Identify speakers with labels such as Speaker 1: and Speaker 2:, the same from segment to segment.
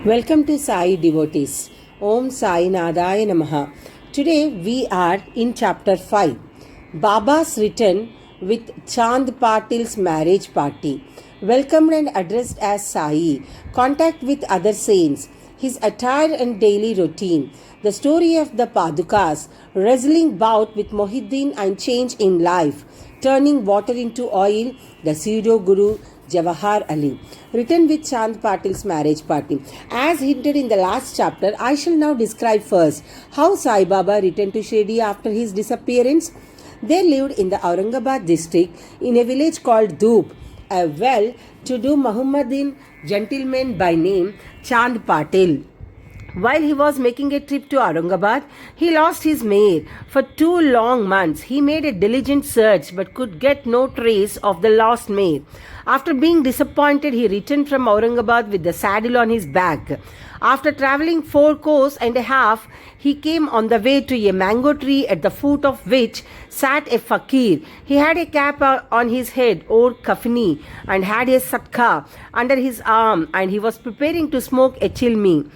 Speaker 1: Welcome to Sai Devotees. Om Sai Nadaya Namaha. Today we are in chapter 5. Baba's return with Chand Patil's marriage party. Welcomed and addressed as Sai. Contact with other saints. His attire and daily routine. The story of the Padukas. Wrestling bout with Mohiddin and change in life. Turning water into oil. The pseudo guru Jawahar Ali, written with Chand Patil's marriage party. As hinted in the last chapter, I shall now describe first how Sai Baba returned to Shirdi after his disappearance. They lived in the Aurangabad district in a village called Dhoop. A well-to-do Muhammadan gentleman by name Chand Patil. While he was making a trip to Aurangabad, he lost his mare. For 2 long months, he made a diligent search but could get no trace of the lost mare. After being disappointed, he returned from Aurangabad with the saddle on his back. After travelling 4 kos and a half, he came on the way to a mango tree at the foot of which sat a fakir. He had a cap on his head or kafni and had a satka under his arm, and he was preparing to smoke a chilmi.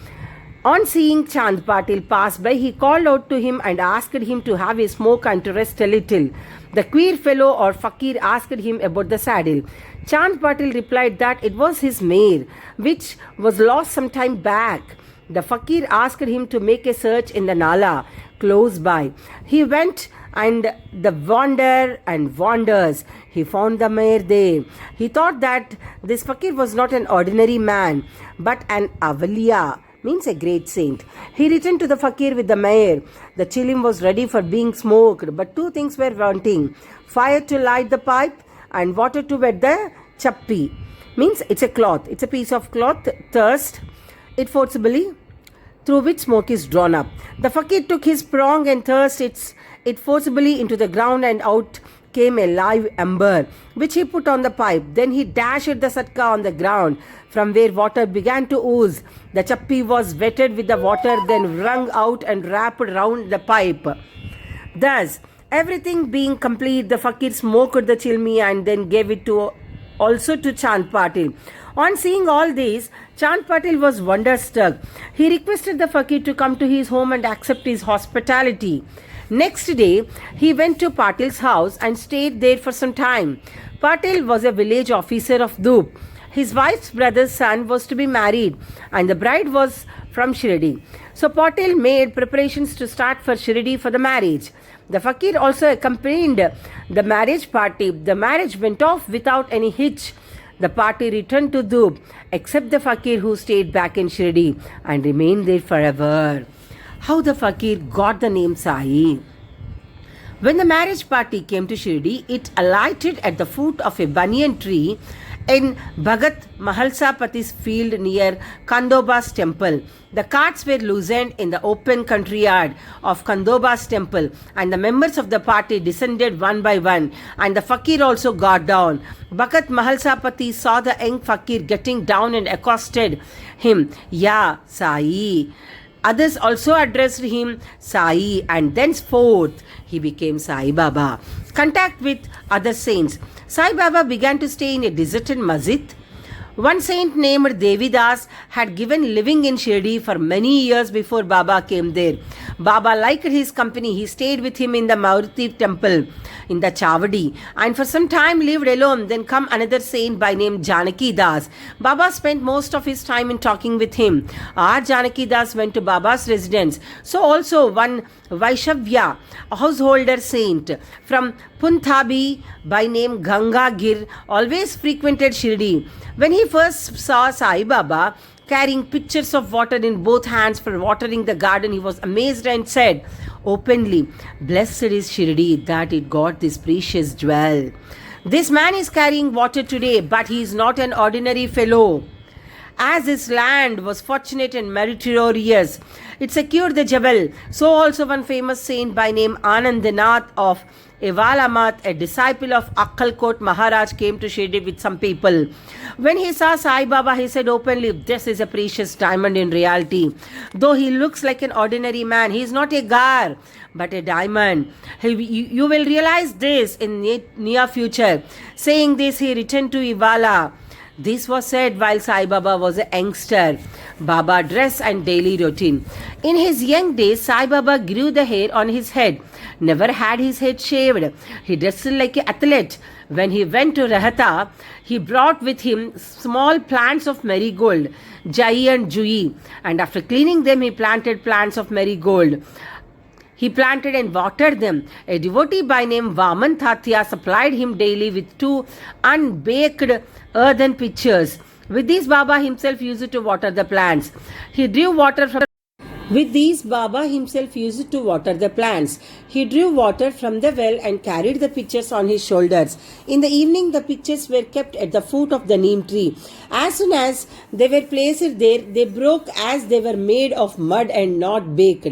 Speaker 1: On seeing Chand Patil pass by, he called out to him and asked him to have a smoke and to rest a little. The queer fellow or fakir asked him about the saddle. Chand Patil replied that it was his mare, which was lost some time back. The fakir asked him to make a search in the Nala close by. He went and the wander and wanders. He found the mare there. He thought that this fakir was not an ordinary man, but an Avaliya, means a great saint. He returned to the fakir with the mare. The chilim was ready for being smoked, but 2 things were wanting: fire to light the pipe and water to wet the chappi. Means it's a cloth. It's a piece of cloth. Thirst it forcibly, through which smoke is drawn up. The fakir took his prong and thrust it forcibly into the ground, and out came a live ember, which he put on the pipe. Then he dashed the satka on the ground, from where water began to ooze. The chappi was wetted with the water, then wrung out and wrapped round the pipe. Thus, everything being complete, the fakir smoked the chilmi and then gave it also to Chand Patil. On seeing all this, Chand Patil was wonderstruck. He requested the fakir to come to his home and accept his hospitality. Next day, he went to Patil's house and stayed there for some time. Patil was a village officer of Dhoop. His wife's brother's son was to be married, and the bride was from Shirdi. So Patil made preparations to start for Shirdi for the marriage. The fakir also accompanied the marriage party. The marriage went off without any hitch. The party returned to Dhoop, except the fakir, who stayed back in Shirdi and remained there forever. How the fakir got the name Sai? When the marriage party came to Shirdi, it alighted at the foot of a banyan tree in Bhagat Mahalsapati's field near Kandoba's temple. The carts were loosened in the open country yard of Kandoba's temple, and the members of the party descended one by one, and the fakir also got down. Bhagat Mahalsapati saw the young fakir getting down and accosted him, "Ya Sai." Others also addressed him Sai, and thenceforth he became Sai Baba. Contact with other saints. Sai Baba began to stay in a deserted masjid. One saint named Devidas had given living in Shirdi for many years before Baba came there. Baba liked his company. He stayed with him in the Maruti temple in the Chavadi, and for some time lived alone. Then come another saint by name Janaki Das. Baba spent most of his time in talking with him. Our Janaki Das went to Baba's residence. So also one Vaishavya, a householder saint from Punthabi by name Ganga Gir, always frequented Shirdi. When he first saw Sai Baba carrying pitchers of water in both hands for watering the garden, he was amazed and said openly, "Blessed is Shirdi that it got this precious jewel. This man is carrying water today, but he is not an ordinary fellow. As his land was fortunate and meritorious, it secured the jewel. So also one famous saint by name Anandanath of Evalamath, a disciple of Akkalkot Maharaj, came to Shirdi with some people. When he saw Sai Baba, he said openly, "This is a precious diamond in reality. Though he looks like an ordinary man, he is not a gar, but a diamond. You will realize this in near future." Saying this, he returned to Ivala. This was said while Sai Baba was a youngster. Baba dress and daily routine. In his young days, Sai Baba grew the hair on his head, never had his head shaved. He dressed like an athlete. When he went to Rahata, he brought with him small plants of marigold, Jai and Jui, and after cleaning them, he planted plants of marigold. He planted and watered them. A devotee by name Vaman Thatya supplied him daily with 2 unbaked earthen pitchers. With these, Baba himself used to water the plants. He drew water from With these, Baba himself used to water the plants. He drew water from the well and carried the pitchers on his shoulders. In the evening, the pitchers were kept at the foot of the neem tree. As soon as they were placed there, they broke as they were made of mud and not baked.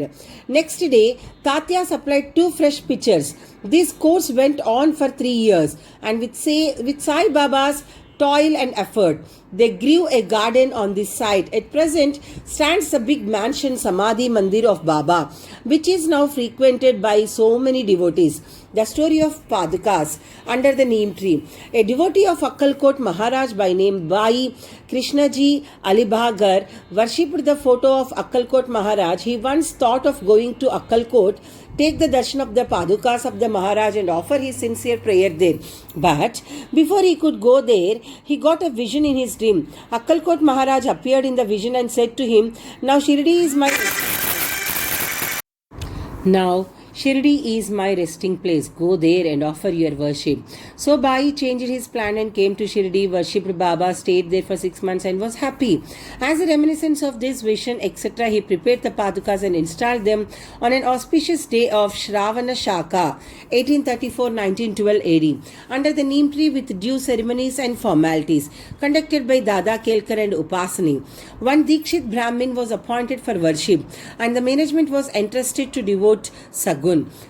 Speaker 1: Next day, Tatya supplied 2 fresh pitchers. This course went on for 3 years, and with Sai Baba's toil and effort, they grew a garden on this site. At present stands the big mansion Samadhi Mandir of Baba, which is now frequented by so many devotees. The story of Padukas under the neem tree. A devotee of Akkalkot Maharaj by name Bai Krishnaji Alibhagar worshipped the photo of Akkalkot Maharaj. He once thought of going to Akkalkot, take the darshan of the Padukas of the Maharaj and offer his sincere prayer there. But before he could go there, he got a vision in his dream. Akkalkot Maharaj appeared in the vision and said to him, Now Shirdi is my resting place. Go there and offer your worship. So Bai changed his plan and came to Shirdi, worshipped Baba, stayed there for 6 months and was happy. As a reminiscence of this vision, etc., he prepared the Padukas and installed them on an auspicious day of Shravana Shaka, 1834-1912 AD, under the neem tree with due ceremonies and formalities, conducted by Dada Kelkar and Upasani. One Dikshit Brahmin was appointed for worship, and the management was entrusted to devote Sagun.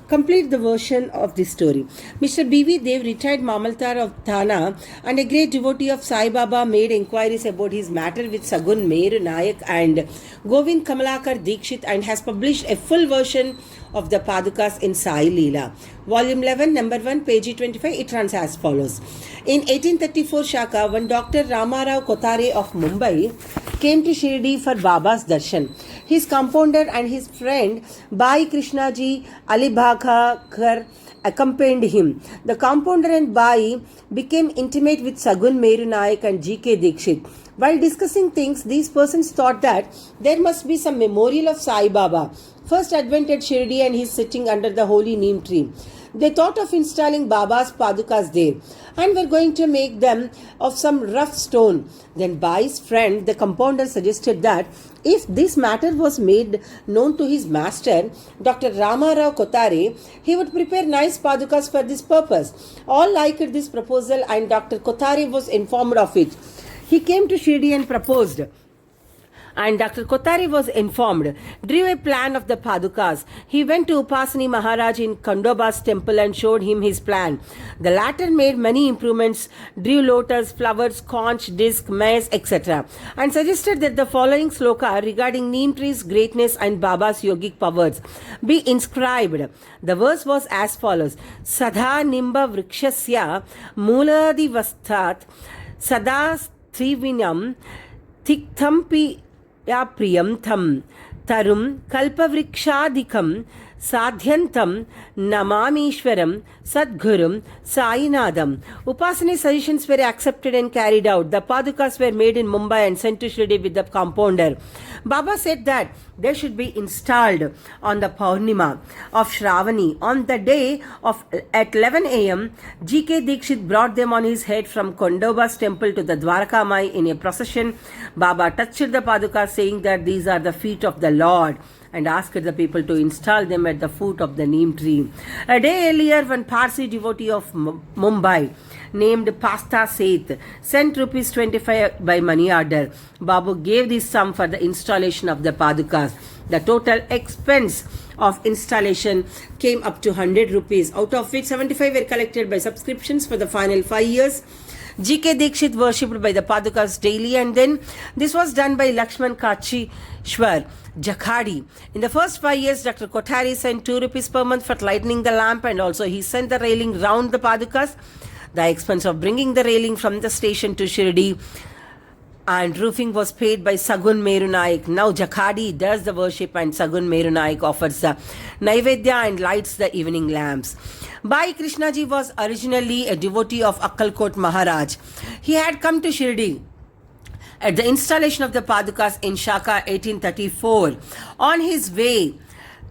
Speaker 1: Complete the version of this story. Mr. B.V. Dev, retired Mamaltar of Thana and a great devotee of Sai Baba, made inquiries about his matter with Sagun Meru Nayak and Govind Kamalakar Dikshit and has published a full version of the Padukas in Sai Leela. Volume 11, number 1, page 25, it runs as follows. In 1834 Shaka, one Dr. Ramarao Kotare of Mumbai came to Shirdi for Baba's darshan. His compounder and his friend Bai Krishnaji Alibhagar accompanied him. The compounder and Bai became intimate with Sagun Meru Nayak and G.K. Dikshit. While discussing things, these persons thought that there must be some memorial of Sai Baba, first advent at Shirdi, and he is sitting under the holy neem tree. They thought of installing Baba's Padukas there and were going to make them of some rough stone. Then Bai's friend, the compounder, suggested that if this matter was made known to his master, Dr. Ramarao Kotare, he would prepare nice Padukas for this purpose. All liked this proposal and Dr. Kotare was informed of it. He came to Shirdi and proposed, and Dr. Kotari was informed, drew a plan of the Padukas. He went to Upasani Maharaj in Kandoba's temple and showed him his plan. The latter made many improvements, drew lotus, flowers, conch, disc, maize, etc., and suggested that the following sloka regarding neem tree's greatness and Baba's yogic powers be inscribed. The verse was as follows: Sadha nimba vrikshasya muladivasthat sada trivinam tiktampi या प्रियम थम तरुम कल्पवृक्षाधिकम साध्यंतम नमामीश्वरम Sadgurum Sainadam. Upasani suggestions were accepted and carried out. The Padukas were made in Mumbai and sent to Shirdi with the compounder. Baba said that they should be installed on the Purnima of Shravani. On the day of at 11 a.m., G.K. Dikshit brought them on his head from Kondoba's temple to the Dwarka Mai in a procession. Baba touched the Padukas, saying that these are the feet of the Lord, and asked the people to install them at the foot of the neem tree. A day earlier, one Parsi devotee of Mumbai named Pasta Seth sent rupees 25 by money order. Babu gave this sum for the installation of the Padukas. The total expense of installation came up to 100 rupees, out of which 75 were collected by subscriptions for the final 5 years. G.K. Dikshit worshipped by the Padukas daily, and then this was done by Lakshman Kachishwar Jakhadi. In the first 5 years, Dr. Kothari sent 2 rupees per month for lighting the lamp, and also he sent the railing round the Padukas. The expense of bringing the railing from the station to Shirdi and roofing was paid by Sagun Meru Naik. Now Jakhadi does the worship and Sagun Meru Naik offers the Naivedya and lights the evening lamps. Bhai Krishnaji was originally a devotee of Akkalkot Maharaj. He had come to Shirdi at the installation of the Padukas in Shaka 1834. On his way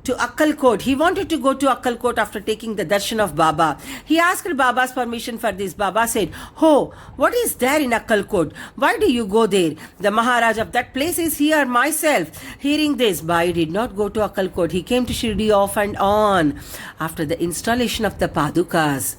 Speaker 1: to Akkalkot, he wanted to go to Akkalkot after taking the darshan of Baba. He asked Baba's permission for this. Baba said, "Oh, what is there in Akkalkot? Why do you go there? The Maharaj of that place is here myself." Hearing this, Bhai did not go to Akkalkot. He came to Shirdi off and on after the installation of the Padukas.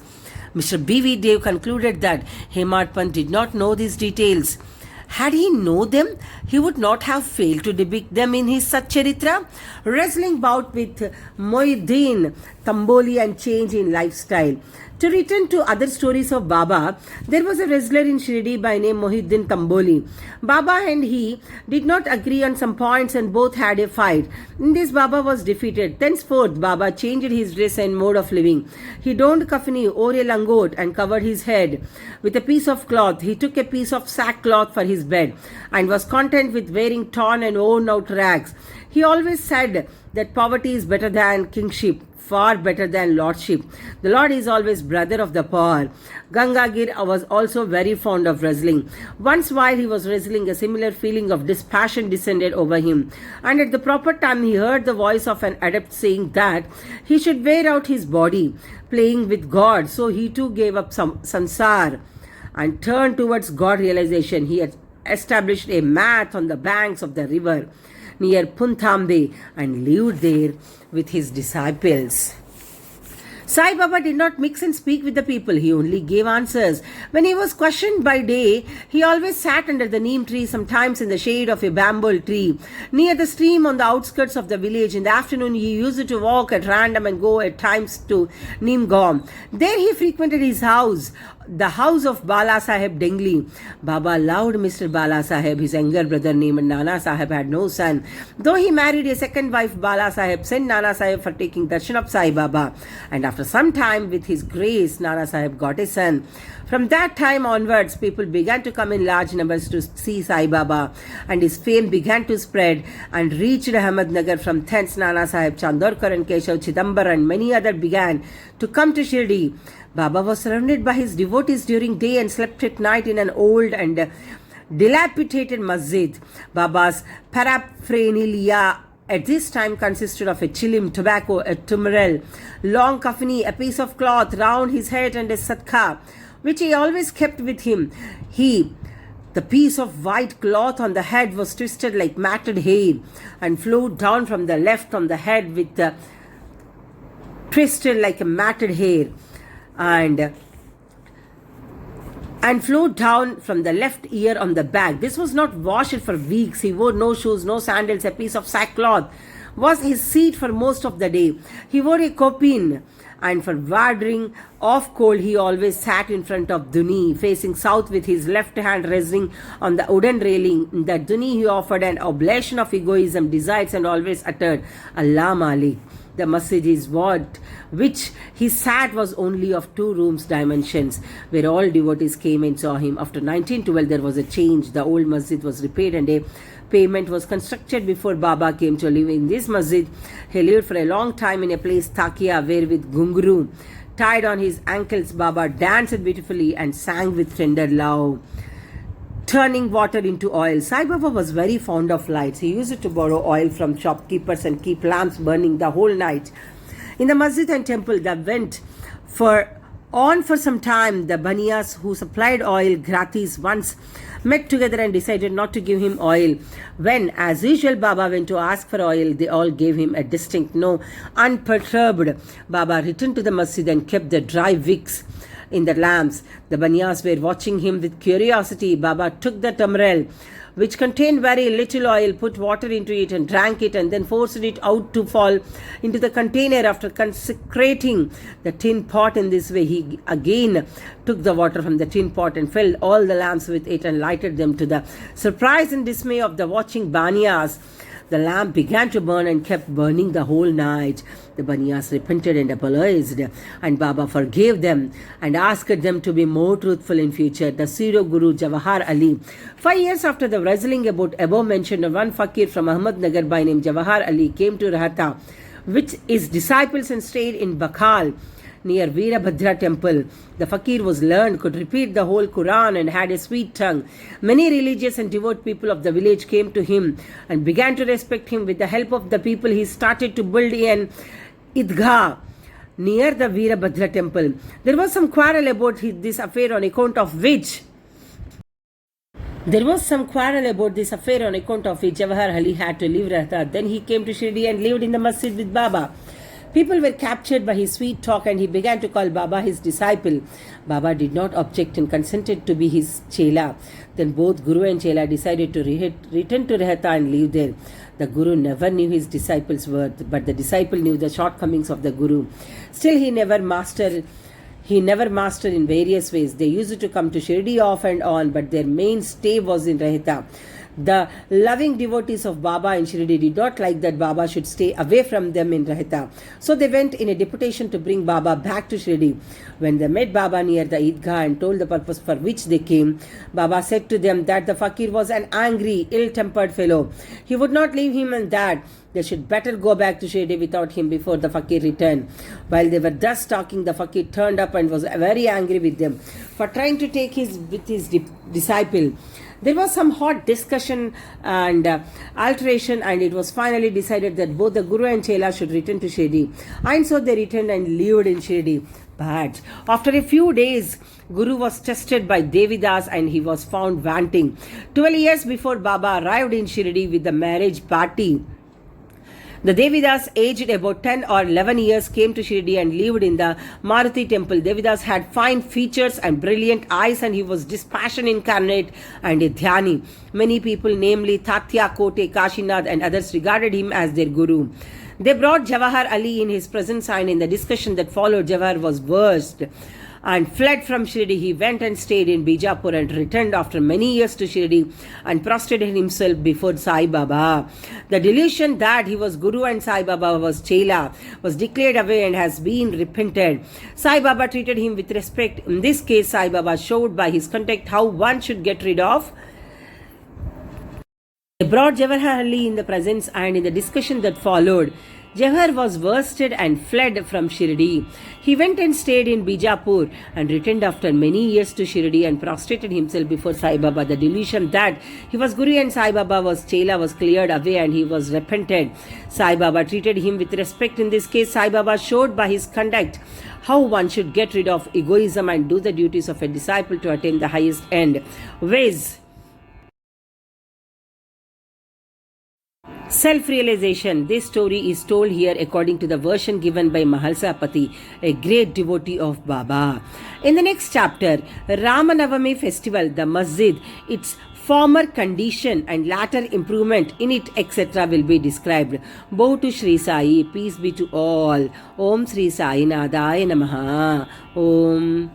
Speaker 1: Mr. B.V. Dev concluded that Hemad Pant did not know these details. Had he known them, he would not have failed to depict them in his Satcharitra. Wrestling bout with Mohiuddin Tamboli and change in lifestyle. To return to other stories of Baba, there was a wrestler in Shirdi by name Mohiuddin Tamboli. Baba and he did not agree on some points and both had a fight. In this, Baba was defeated. Thenceforth, Baba changed his dress and mode of living. He donned kafani, wore a langot and covered his head with a piece of cloth. He took a piece of sackcloth for his bed and was content with wearing torn and worn out rags. He always said that poverty is better than kingship, far better than lordship. The Lord is always brother of the poor. Gangagir was also very fond of wrestling. Once while he was wrestling, a similar feeling of dispassion descended over him. And at the proper time he heard the voice of an adept saying that he should wear out his body, playing with God. So he too gave up some sansar and turned towards God realization. He had established a mat on the banks of the river near Punthambe and lived there with his disciples. Sai Baba did not mix and speak with the people. He only gave answers. When he was questioned by day, he always sat under the neem tree, sometimes in the shade of a bamboo tree, near the stream on the outskirts of the village. In the afternoon, he used to walk at random and go at times to Neemgaon. There he frequented his house, the house of Bala Sahib Dengli. Baba loved Mr. Bala Sahib. His younger brother named Nana Sahib had no son. Though he married a second wife, Bala Sahib sent Nana Sahib for taking darshan of Sai Baba. And after some time, with his grace, Nana Sahib got a son. From that time onwards, people began to come in large numbers to see Sai Baba, and his fame began to spread and reached Ahmednagar. From thence, Nana Sahib, Chandorkar and Keshav Chidambar and many others began to come to Shirdi. Baba was surrounded by his devotees during day and slept at night in an old and dilapidated masjid. Baba's paraphernalia at this time consisted of a chilim, tobacco, a tumbrel, long kafani, a piece of cloth round his head and a satka, which he always kept with him. The piece of white cloth on the head was twisted like matted hair and flowed down from the left on the head with twisted like a matted hair and flowed down from the left ear on the back. This was not washed for weeks. He wore no shoes, no sandals. A piece of sackcloth was his seat for most of the day. He wore a kopin, and for warding off cold, he always sat in front of Duni, facing south with his left hand resting on the wooden railing. In that Duni, he offered an oblation of egoism, desires, and always uttered, Allah Malik. The masjid is which he sat was only of 2 rooms dimensions, where all devotees came and saw him. After 1912, there was a change. The old masjid was repaired and a pavement was constructed before Baba came to live in this masjid. He lived for a long time in a place Takia, where with gunguru tied on his ankles, Baba danced beautifully and sang with tender love, turning water into oil. Sai Baba was very fond of lights. He used to borrow oil from shopkeepers and keep lamps burning the whole night. In the masjid and temple that went for some time, the Baniyas who supplied oil gratis once met together and decided not to give him oil. When, as usual, Baba went to ask for oil, they all gave him a distinct no. Unperturbed, Baba returned to the masjid and kept the dry wicks in the lamps. The Baniyas were watching him with curiosity. Baba took the tamrel, which contained very little oil, put water into it and drank it, and then forced it out to fall into the container. After consecrating the tin pot in this way, he again took the water from the tin pot and filled all the lamps with it and lighted them. To the surprise and dismay of the watching Baniyas, The lamp began to burn and kept burning the whole night. The Baniyas repented and apologized, and Baba forgave them and asked them to be more truthful in future. The pseudo Guru Jawahar Ali. 5 years after the wrestling about above mentioned, one fakir from Ahmednagar by name Jawahar Ali came to Rahata with his disciples and stayed in Bakhal near Veerabhadra temple. The fakir was learned, could repeat the whole Quran and had a sweet tongue. Many religious and devout people of the village came to him and began to respect him. With the help of the people, he started to build an Idgah near the Veerabhadra temple. There was some quarrel about this affair on account of which Jawahar Ali had to leave Rahta. Then he came to Shirdi and lived in the masjid with Baba. People were captured by his sweet talk and he began to call Baba his disciple. Baba did not object and consented to be his chela. Then both Guru and chela decided to return to Rahta and live there. The Guru never knew his disciple's worth, but the disciple knew the shortcomings of the Guru. Still, he never mastered in various ways. They used to come to Shirdi off and on, but their main stay was in Rahta. The loving devotees of Baba in Shirdi did not like that Baba should stay away from them in Rahta. So they went in a deputation to bring Baba back to Shirdi. When they met Baba near the Idgah and told the purpose for which they came, Baba said to them that the fakir was an angry, ill-tempered fellow. He would not leave him and that they should better go back to Shirdi without him before the fakir returned. While they were thus talking, the fakir turned up and was very angry with them for trying to take his disciple. There was some hot discussion and alteration, and it was finally decided that both the Guru and Chela should return to Shirdi. And so they returned and lived in Shirdi. But after a few days, Guru was tested by Devidas and he was found wanting. 12 years before Baba arrived in Shirdi with the marriage party, the Devidas, aged about 10 or 11 years, came to Shirdi and lived in the Maruti temple. Devidas had fine features and brilliant eyes, and he was dispassion incarnate and a dhyani. Many people, namely Tatya, Kote, Kashinath and others, regarded him as their guru. They brought Jawahar Ali in his presence, and in the discussion that followed, Jawahar was versed and fled from Shirdi. He went and stayed in Bijapur and returned after many years to Shirdi and prostrated himself before Sai Baba. The delusion that he was Guru and Sai Baba was Chela was declared away and has been repented. Sai Baba treated him with respect. In this case, Sai Baba showed by his conduct how one should get rid of. They brought Jawahar Ali in the presence, and in the discussion that followed, Jawahar was worsted and fled from Shirdi. He went and stayed in Bijapur and returned after many years to Shirdi and prostrated himself before Sai Baba. The delusion that he was Guru and Sai Baba was Chela was cleared away and he was repented. Sai Baba treated him with respect. In this case, Sai Baba showed by his conduct how one should get rid of egoism and do the duties of a disciple to attain the highest end. Ways. Self-realization. This story is told here according to the version given by Mahalsapati, a great devotee of Baba. In the next chapter, Ramanavami festival, the masjid, its former condition and latter improvement in it, etc. will be described. Bow to Sri Sai, peace be to all. Om Sri Sai Nadaya Namaha. Om.